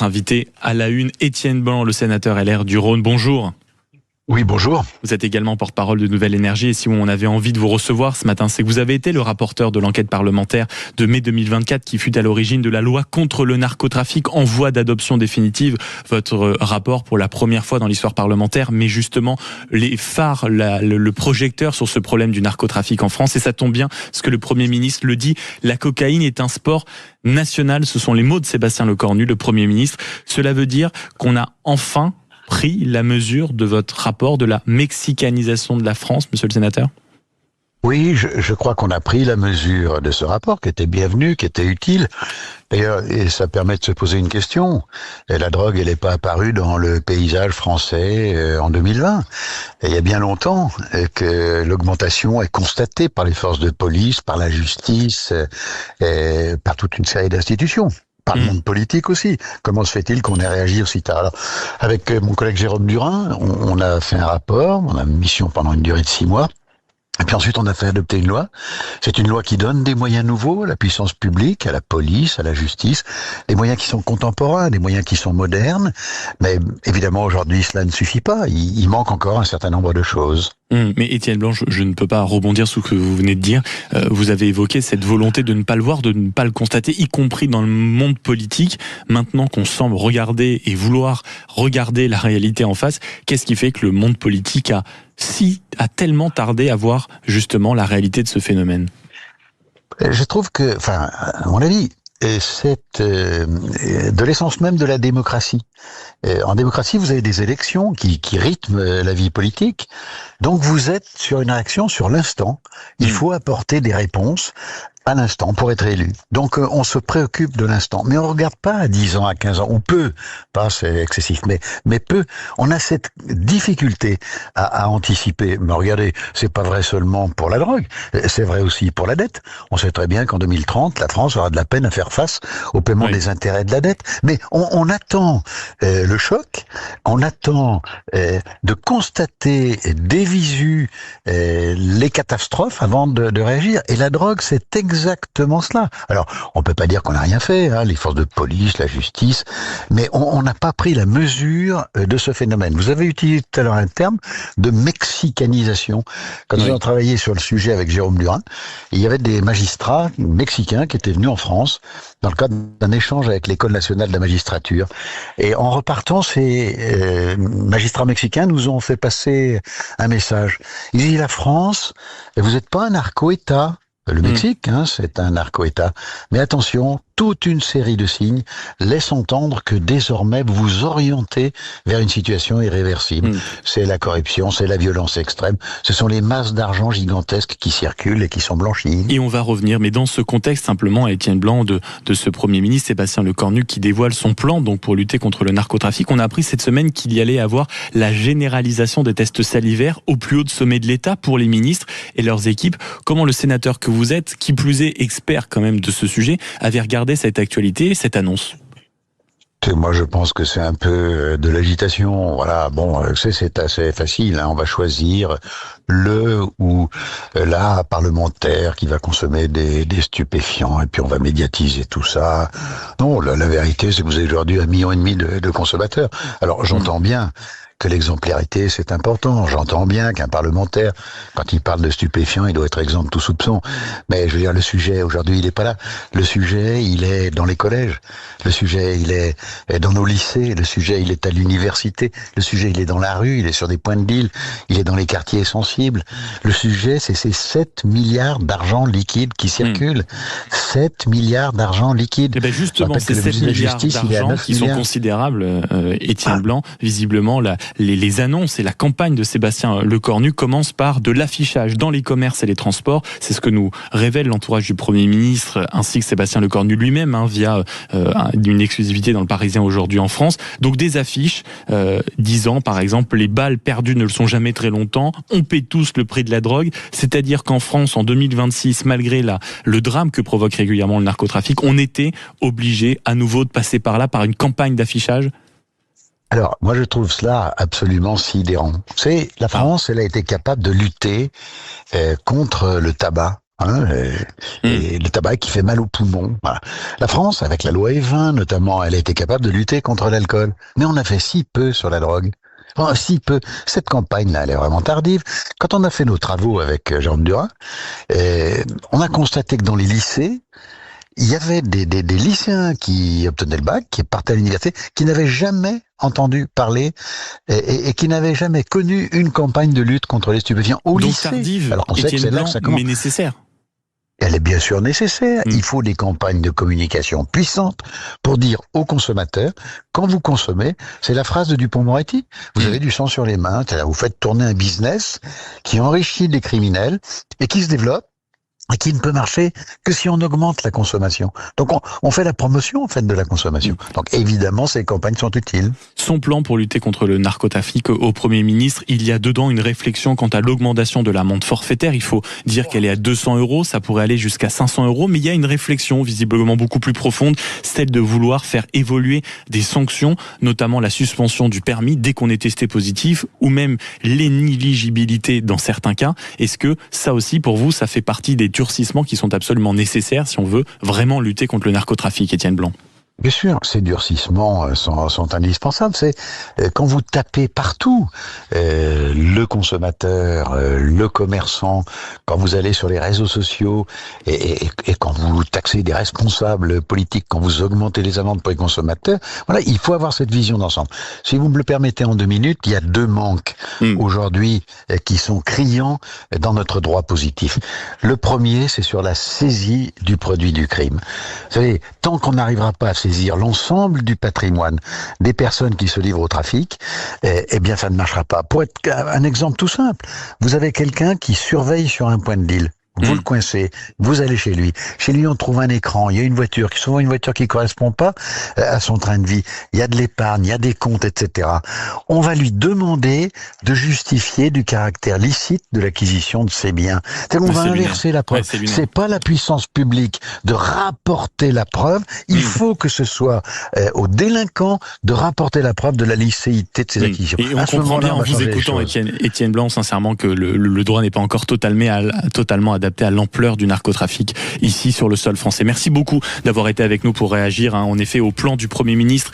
Invité à la une, Étienne Blanc, le sénateur LR du Rhône. Bonjour. Oui, bonjour. Vous êtes également porte-parole de Nouvelle Énergie et si on avait envie de vous recevoir ce matin, c'est que vous avez été le rapporteur de l'enquête parlementaire de mai 2024 qui fut à l'origine de la loi contre le narcotrafic en voie d'adoption définitive. Votre rapport pour la première fois dans l'histoire parlementaire met justement les phares, le projecteur sur ce problème du narcotrafic en France et ça tombe bien parce que le Premier ministre le dit, la cocaïne est un sport national. Ce sont les mots de Sébastien Lecornu, le Premier ministre. Cela veut dire qu'on a enfin pris la mesure de votre rapport de la mexicanisation de la France, monsieur le sénateur? Oui, je crois qu'on a pris la mesure de ce rapport, qui était bienvenu, qui était utile. D'ailleurs, et ça permet de se poser une question. Et la drogue, elle n'est pas apparue dans le paysage français en 2020. Et il y a bien longtemps que l'augmentation est constatée par les forces de police, par la justice, et par toute une série d'institutions. Par le monde politique aussi. Comment se fait-il qu'on ait réagi aussi tard? Alors, avec mon collègue Jérôme Durain, on a fait un rapport, on a une mission pendant une durée de 6 mois. Et puis ensuite, on a fait adopter une loi. C'est une loi qui donne des moyens nouveaux à la puissance publique, à la police, à la justice, des moyens qui sont contemporains, des moyens qui sont modernes. Mais évidemment, aujourd'hui, cela ne suffit pas. Il manque encore un certain nombre de choses. Mais Étienne Blanc, je ne peux pas rebondir sur ce que vous venez de dire. Vous avez évoqué cette volonté de ne pas le voir, de ne pas le constater, y compris dans le monde politique. Maintenant qu'on semble regarder et vouloir regarder la réalité en face, qu'est-ce qui fait que le monde politique a tellement tardé à voir justement la réalité de ce phénomène? Je trouve que, à mon avis, c'est de l'essence même de la démocratie. En démocratie, vous avez des élections qui rythment la vie politique. Donc vous êtes sur une réaction sur l'instant. Il faut apporter des réponses à l'instant pour être élu. Donc on se préoccupe de l'instant. Mais on ne regarde pas à 10 ans, à 15 ans. On peut, pas c'est excessif, mais peu. On a cette difficulté à anticiper. Mais regardez, c'est pas vrai seulement pour la drogue, c'est vrai aussi pour la dette. On sait très bien qu'en 2030, la France aura de la peine à faire face au paiement des intérêts de la dette. Mais on attend le choc, on attend de constater des visu les catastrophes avant de réagir. Et la drogue, c'est exactement cela. Alors, on peut pas dire qu'on n'a rien fait, les forces de police, la justice, mais on n'a pas pris la mesure de ce phénomène. Vous avez utilisé tout à l'heure un terme de mexicanisation. Quand nous avons travaillé sur le sujet avec Jérôme Durain, il y avait des magistrats mexicains qui étaient venus en France dans le cadre d'un échange avec l'École nationale de la magistrature. Et en repartant, ces magistrats mexicains nous ont fait passer un message. Ils disent, la France, vous n'êtes pas un narco-État. Le Mexique, c'est un narco-État. Mais attention, toute une série de signes laissent entendre que désormais vous vous orientez vers une situation irréversible. C'est la corruption, c'est la violence extrême. Ce sont les masses d'argent gigantesques qui circulent et qui sont blanchies. Et on va revenir, mais dans ce contexte simplement, à Étienne Blanc, de ce Premier ministre Sébastien Lecornu qui dévoile son plan donc pour lutter contre le narcotrafic. On a appris cette semaine qu'il y allait avoir la généralisation des tests salivaires au plus haut sommet de l'État pour les ministres et leurs équipes. Comment le sénateur que vous êtes, qui plus est expert quand même de ce sujet, avait regardé cette actualité, cette annonce? Moi, je pense que c'est un peu de l'agitation. Voilà, bon, c'est assez facile. On va choisir le ou la parlementaire qui va consommer des stupéfiants et puis on va médiatiser tout ça. Non, la vérité, c'est que vous avez aujourd'hui 1,5 million de consommateurs. Alors, j'entends bien que l'exemplarité, c'est important. J'entends bien qu'un parlementaire, quand il parle de stupéfiants, il doit être exempt de tout soupçon. Mais je veux dire, le sujet, aujourd'hui, il n'est pas là. Le sujet, il est dans les collèges. Le sujet, il est dans nos lycées. Le sujet, il est à l'université. Le sujet, il est dans la rue. Il est sur des points de deal. Il est dans les quartiers sensibles. Le sujet, c'est ces 7 milliards d'argent liquide qui circulent. 7 milliards d'argent liquide. Et bien justement, ces 7 milliards d'argent qui sont considérables, Étienne Blanc, visiblement, les annonces et la campagne de Sébastien Lecornu commencent par de l'affichage dans les commerces et les transports. C'est ce que nous révèle l'entourage du Premier ministre ainsi que Sébastien Lecornu lui-même via une exclusivité dans le Parisien aujourd'hui en France. Donc des affiches disant par exemple les balles perdues ne le sont jamais très longtemps, on paie tous le prix de la drogue, c'est-à-dire qu'en France en 2026, malgré le drame que provoque régulièrement le narcotrafic, on était obligé à nouveau de passer par là par une campagne d'affichage. Alors, moi, je trouve cela absolument sidérant. La France, elle a été capable de lutter contre le tabac Et le tabac qui fait mal aux poumons. Voilà. La France, avec la loi E20 notamment, elle a été capable de lutter contre l'alcool. Mais on a fait si peu sur la drogue. Enfin, si peu. Cette campagne-là, elle est vraiment tardive. Quand on a fait nos travaux avec Jean Durin, on a constaté que dans les lycées, il y avait des lycéens qui obtenaient le bac, qui partaient à l'université, qui n'avaient jamais entendu parler et qui n'avaient jamais connu une campagne de lutte contre les stupéfiants au lycée. Tardive, alors qu'on sait que c'est là que ça commence. Mais nécessaire. Elle est bien sûr nécessaire. Il faut des campagnes de communication puissantes pour dire aux consommateurs, quand vous consommez, c'est la phrase de Dupond-Moretti, vous avez du sang sur les mains, c'est-à-dire vous faites tourner un business qui enrichit les criminels et qui se développe et qui ne peut marcher que si on augmente la consommation. Donc on fait la promotion en fait de la consommation. Donc évidemment ces campagnes sont utiles. Son plan pour lutter contre le narcotrafic au Premier ministre, il y a dedans une réflexion quant à l'augmentation de l'amende forfaitaire. Il faut dire qu'elle est à 200 €, ça pourrait aller jusqu'à 500 €, mais il y a une réflexion visiblement beaucoup plus profonde, celle de vouloir faire évoluer des sanctions, notamment la suspension du permis dès qu'on est testé positif, ou même l'inéligibilité dans certains cas. Est-ce que ça aussi pour vous, ça fait partie des durcissements qui sont absolument nécessaires si on veut vraiment lutter contre le narcotrafic, Étienne Blanc? Bien sûr, ces durcissements sont indispensables. C'est quand vous tapez partout, le consommateur, le commerçant, quand vous allez sur les réseaux sociaux et quand vous taxez des responsables politiques, quand vous augmentez les amendes pour les consommateurs, voilà, il faut avoir cette vision d'ensemble. Si vous me le permettez en 2 minutes, il y a 2 manques aujourd'hui qui sont criants dans notre droit positif. Le premier, c'est sur la saisie du produit du crime. Vous savez, tant qu'on n'arrivera pas à saisir l'ensemble du patrimoine des personnes qui se livrent au trafic, eh bien ça ne marchera pas. Pour être un exemple tout simple, vous avez quelqu'un qui surveille sur un point de deal. Vous le coincez, vous allez chez lui. Chez lui, on trouve un écran, il y a une voiture, souvent une voiture qui correspond pas à son train de vie. Il y a de l'épargne, il y a des comptes, etc. On va lui demander de justifier du caractère licite de l'acquisition de ses biens. C'est-à-dire qu'on va inverser la preuve. C'est pas la puissance publique de rapporter la preuve. Il faut que ce soit aux délinquants de rapporter la preuve de la licéité de ses acquisitions. Et on comprend bien en vous écoutant, Étienne Blanc, sincèrement, que le droit n'est pas encore totalement adapté à l'ampleur du narcotrafic ici sur le sol français. Merci beaucoup d'avoir été avec nous pour réagir, en effet, au plan du Premier ministre